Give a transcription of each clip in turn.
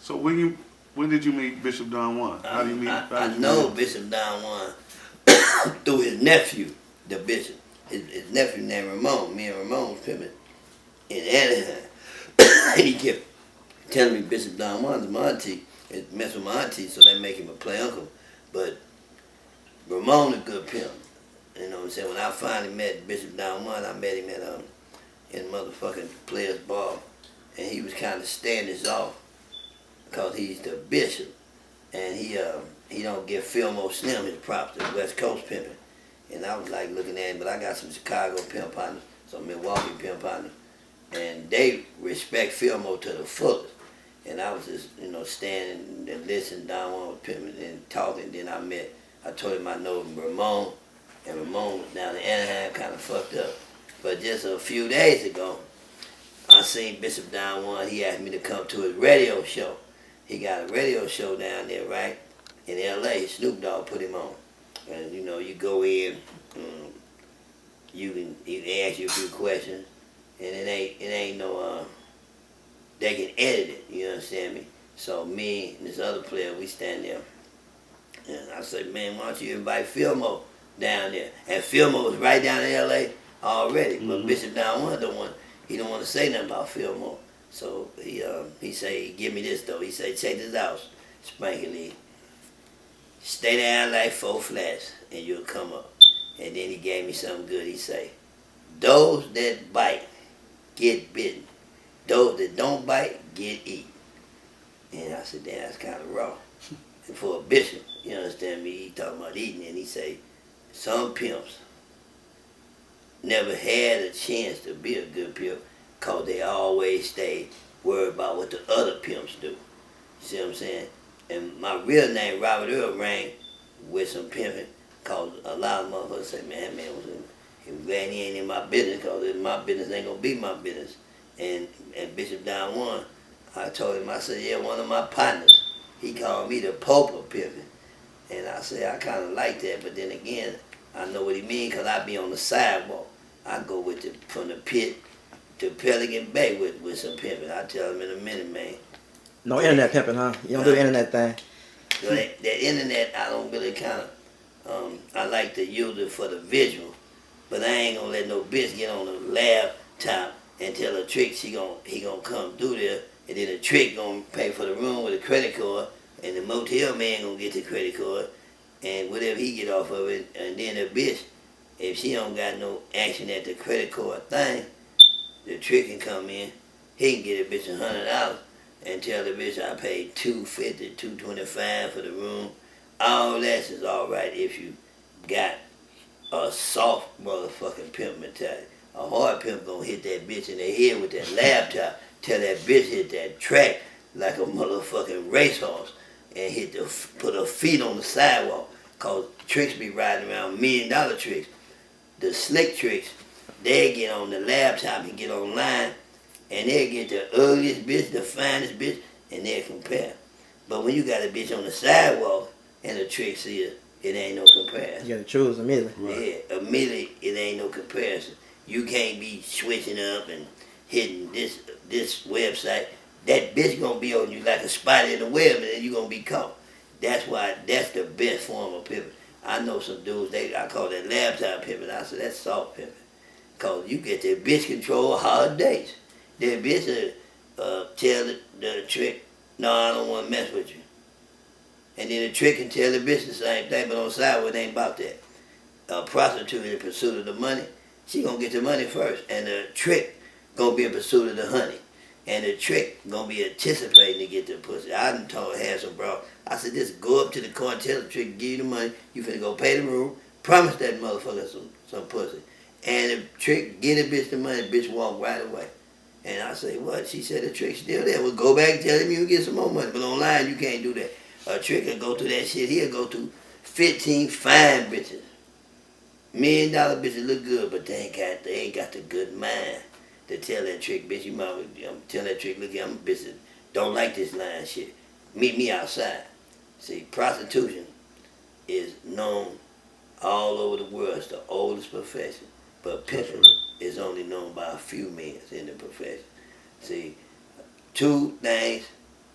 So when did you meet Bishop Don Juan? How do you meet? I know Bishop Don Juan through his nephew, the bishop. His nephew named Ramon. Me and Ramon was pimping in Anaheim. And he kept telling me Bishop Don Juan is my auntie. It messed with my auntie, so they make him a play uncle. But Ramon a good pimp. You know what I'm saying? When I finally met Bishop Don Juan, I met him at in motherfucking Players Ball. And he was kind of standing off because he's the bishop. And he don't give Fillmore Slim his props, the West Coast pimping. And I was like looking at him, but I got some Chicago pimp partners, some Milwaukee pimp partners. And they respect Fillmore to the fullest. And I was just, you know, standing and listening. Don Juan was pimping and talking. Then I told him I know Ramon. And Ramon was down in Anaheim, kind of fucked up. But just a few days ago, I seen Bishop Don Juan. He asked me to come to his radio show. He got a radio show down there, right, in L.A. Snoop Dogg put him on. And, you know, you go in, they ask you a few questions, and it ain't no, they can edit it, you understand me? So me and this other player, we stand there. And I said, man, why don't you invite Fillmore down there? And Fillmore was right down in L.A. already, but Bishop Don Juan don't want to say nothing about Fillmore. So he say, give me this though. He say, check this out, Spanky Lee. Stay down like 4 flats and you'll come up. And then he gave me something good. He say, those that bite get bitten. Those that don't bite get eaten. And I said, damn, that's kind of raw. And for a bishop, you understand me, he talking about eating, and he say, some pimps never had a chance to be a good pimp because they always stay worried about what the other pimps do. You see what I'm saying? And my real name, Robert Earl, rang with some pimping because a lot of motherfuckers say, man, he was glad he ain't in my business because my business ain't going to be my business. And Bishop Don Juan, I told him, I said, yeah, one of my partners, he called me the Pope of pimping. And I said, I kind of like that, but then again, I know what he mean because I be on the sidewalk. I go from the pit to Pelican Bay with some pimping. I tell him in a minute, man. No internet pimping, huh? You don't do the internet thing. So that internet, I don't really kind of, I like to use it for the visual, but I ain't gonna let no bitch get on the laptop and tell a trick he gonna come through there, and then the trick gonna pay for the room with a credit card, and the motel man gonna get the credit card, and whatever he get off of it, and then the bitch, if she don't got no action at the credit card thing, the trick can come in, he can get a bitch $100 and tell the bitch I paid $250, $225 for the room. All that is all right if you got a soft motherfucking pimp mentality. A hard pimp gonna hit that bitch in the head with that laptop, tell that bitch hit that track like a motherfucking racehorse, and put her feet on the sidewalk, cause tricks be riding around $1 million tricks. The slick tricks, they get on the laptop and get online, and they'll get the ugliest bitch, the finest bitch, and they'll compare. But when you got a bitch on the sidewalk and the trick see it ain't no comparison. You gotta choose immediately. Right. Yeah, immediately it ain't no comparison. You can't be switching up and hitting this website. That bitch gonna be on you like a spider in the web, and then you gonna be caught. That's the best form of pimping. I know some dudes, I call that laptop pimping. I said that's soft pimping. Cause you get that bitch control hard days. That bitch tell the trick, no, I don't want to mess with you. And then the trick can tell the bitch the same thing, but on the side, it ain't about that. A prostitute in pursuit of the money, she gonna get the money first, and the trick gonna be in pursuit of the honey. And the trick gonna be anticipating to get the pussy. I done had some bro. I said, just go up to the car, tell the trick, give you the money, you finna go pay the room, promise that motherfucker some pussy. And the trick, get a bitch the money, bitch walk right away. And I say, what? She said the trick's still there. Well, go back and tell him you get some more money. But online, you can't do that. A trick will go through that shit. He'll go through 15 fine bitches. $1 million bitches look good, but they ain't got the good mind to tell that trick, bitch, you might tell that trick, look here, I'm a bitch that don't like this line shit. Meet me outside. See, prostitution is known all over the world. It's the oldest profession. But pimping is only known by a few men in the profession. See, two things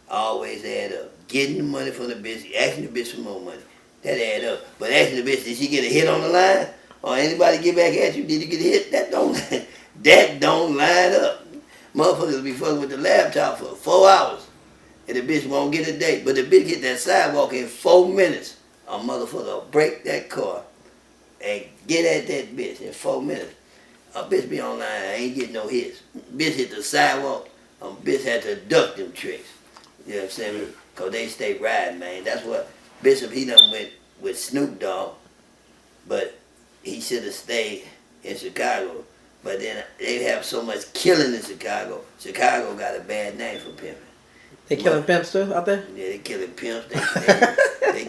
always add up. Getting the money from the bitch, asking the bitch for more money, that add up. But asking the bitch, did she get a hit on the line? Or anybody get back at you, did you get a hit? That don't line up. Motherfuckers be fucking with the laptop for 4 hours. And the bitch won't get a date. But the bitch get that sidewalk in 4 minutes. A motherfucker will break that car and get at that bitch in 4 minutes. A bitch be online, I ain't getting no hits. Bitch hit the sidewalk, a bitch had to duck them tricks. You know what I'm saying? Because they stay riding, man. That's what Bishop, he done went with Snoop Dogg, but he should have stayed in Chicago. But then they have so much killing in Chicago. Chicago got a bad name for pimping. They killing pimps too out there? Yeah, they killing pimps. They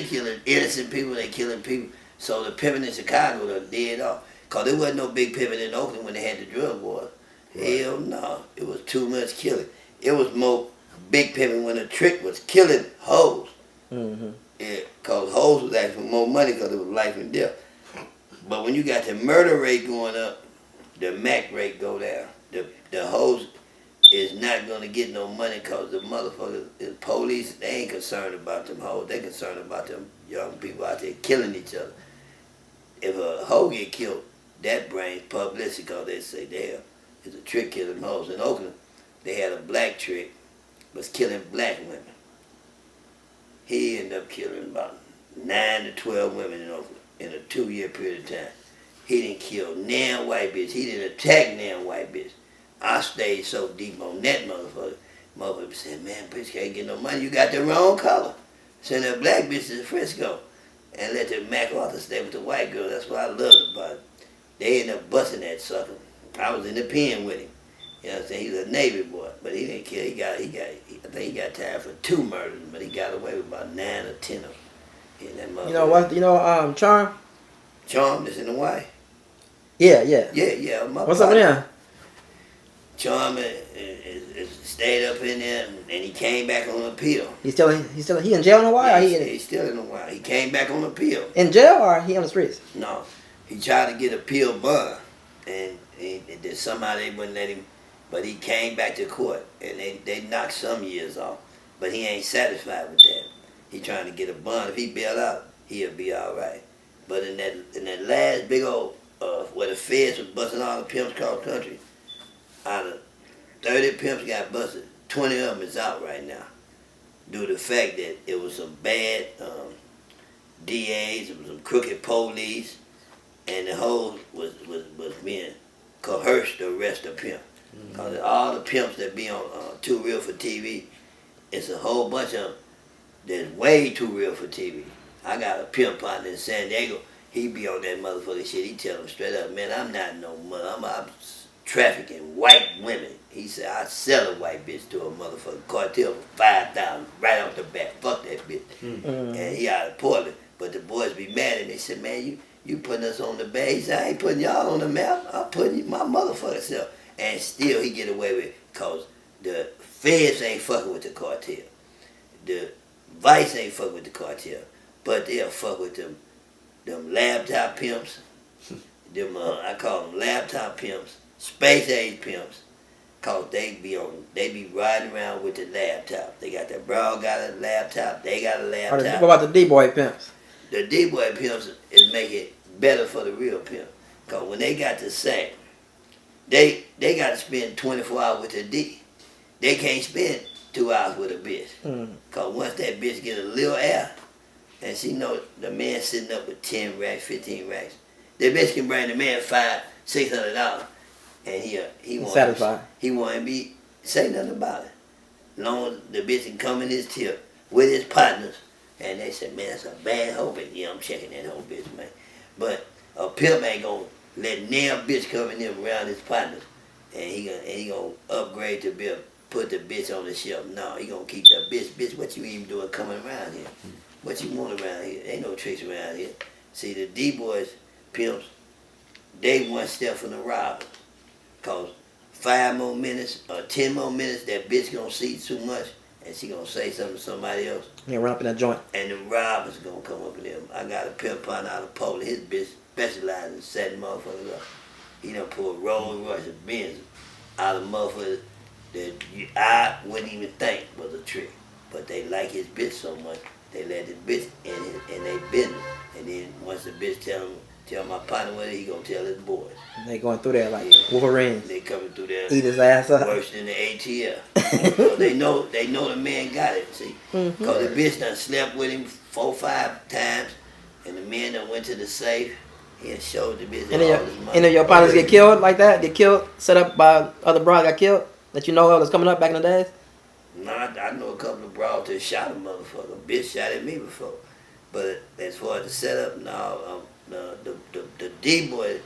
killing innocent people. They killing people. So the pimping in Chicago done dead off. Cause there wasn't no big pimping in Oakland when they had the drug war. Right. Hell no, it was too much killing. It was more big pimping when the trick was killing hoes. Mm-hmm. Yeah, cause hoes was asking for more money cause it was life and death. But when you got the murder rate going up, the MAC rate go down. The hoes is not gonna get no money cause the motherfuckers, the police, they ain't concerned about them hoes. They concerned about them young people out there killing each other. If a hoe get killed, that brings publicity cause they say, damn, it's a trick killing hoes. In Oakland, they had a black trick, was killing black women. He ended up killing about 9 to 12 women in Oakland in a 2-year period of time. He didn't kill nan white bitch. He didn't attack nan white bitch. I stayed so deep on that motherfucker. Motherfucker said, man, bitch can't get no money. You got the wrong color. Send that black bitch to Frisco and let the MacArthur stay with the white girl. That's what I loved about it. They ended up busting that sucker. I was in the pen with him. You know what I'm saying? He was a Navy boy, but he didn't kill. I think he got tired for 2 murders, but he got away with about 9 or 10 of them. You know what? You know, Charm? Charm is in Hawaii. Yeah. Yeah. What's up with him? Charm stayed up in there, and he came back on appeal. He in jail in Hawaii? Yeah, he's still in Hawaii. He came back on appeal. In jail or he on the streets? No, he tried to get appeal bond, and somehow they wouldn't let him. But he came back to court, and they knocked some years off. But he ain't satisfied with that. He trying to get a bond. If he bail out, he'll be all right. But in that last big old where the feds was busting all the pimps across the country, out of 30 pimps got busted, 20 of them is out right now, due to the fact that it was some bad DAs, it was some crooked police, and the whole was being coerced to arrest a pimp. Because all the pimps that be on Too Real for TV, it's a whole bunch of them that's way too real for TV. I got a pimp partner in San Diego. He be on that motherfucking shit. He tell them straight up, man, I'm not no mother. I'm trafficking white women. He said, I sell a white bitch to a motherfucking cartel for $5,000 right off the bat. Fuck that bitch. And he out of Portland. But the boys be mad and they said, man, you putting us on the bag. He said, I ain't putting y'all on the map. I'm putting my motherfucking self. And still he get away with it because the feds ain't fucking with the cartel. The Vice ain't fucking with the cartel. But they'll fuck with them laptop pimps. I call them laptop pimps, space age pimps. Cause they be riding around with the laptop. They got the bro got a laptop, they got a laptop. What about the D-boy pimps? The D-boy pimps is make it better for the real pimp. Cause when they got the sack, they got to spend 24 hours with the D. They can't spend 2 hours with a bitch. Cause once that bitch get a little air, and she know the man sitting up with 10 racks, 15 racks, the bitch can bring the man $500-$600, and he won't satisfied. He won't be say nothing about it. Long as the bitch can come in his tip with his partners, and they say, man, that's a bad hoe, but yeah, I'm checking that whole bitch, man. But a pimp ain't gonna let damn bitch come in there around his partners, and he gonna upgrade to be put the bitch on the shelf. No, he gonna keep that bitch. Bitch, what you even doing coming around here? What you want around here? Ain't no tricks around here. See, the D-boys, pimps, they one step from the robbers. Cause 5 more minutes or 10 more minutes, that bitch gonna see too much, and she gonna say something to somebody else. Yeah, run up in that joint. And the robbers gonna come up in there. I got a pimp partner out of Poland. His bitch specializes in setting motherfuckers up. He done pulled Rolls Royce and Benz out of motherfuckers that I wouldn't even think was a trick. But they like his bitch so much, they let his bitch in their business. And then once the bitch tell my partner what he gonna tell his boys. They going through there like Yeah. Wolverines. They coming through there Eat his ass up. worse than the ATL. So they know the man got it, see. Mm-hmm. Cause the bitch done slept with him 4-5 times, and the man done went to the safe and showed the bitch all his money. Any of your partners get killed like that? Get killed? Set up by other broad got killed? That you know of that's coming up back in the days? Nah, I know a couple of broads that shot a motherfucker. Bitch shot at me before. But as far as the setup, no, the D-boy,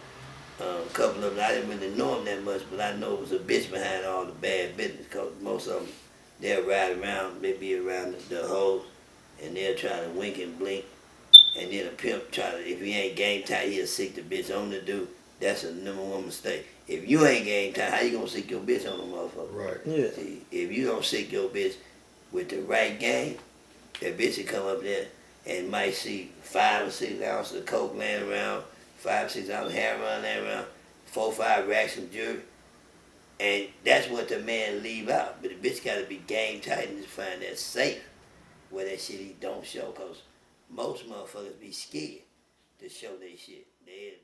couple of them, I didn't really know them that much, but I know it was a bitch behind all the bad business, because most of them, they'll ride around, they be around the hoes, and they'll try to wink and blink, and then a pimp try to, if he ain't game tight, he'll sick the bitch on the dude. That's a number one mistake. If you ain't game tight, how you gonna sick your bitch on a motherfucker? Right. Yeah. See, if you don't sick your bitch with the right game, that bitch will come up there and might see 5 or 6 ounces of coke laying around, 5 or 6 ounces of heroin laying around, 4 or 5 racks of jewelry, and that's what the man leave out. But the bitch got to be game tight and just find that safe where that shit he don't show, cause most motherfuckers be scared to show their shit. They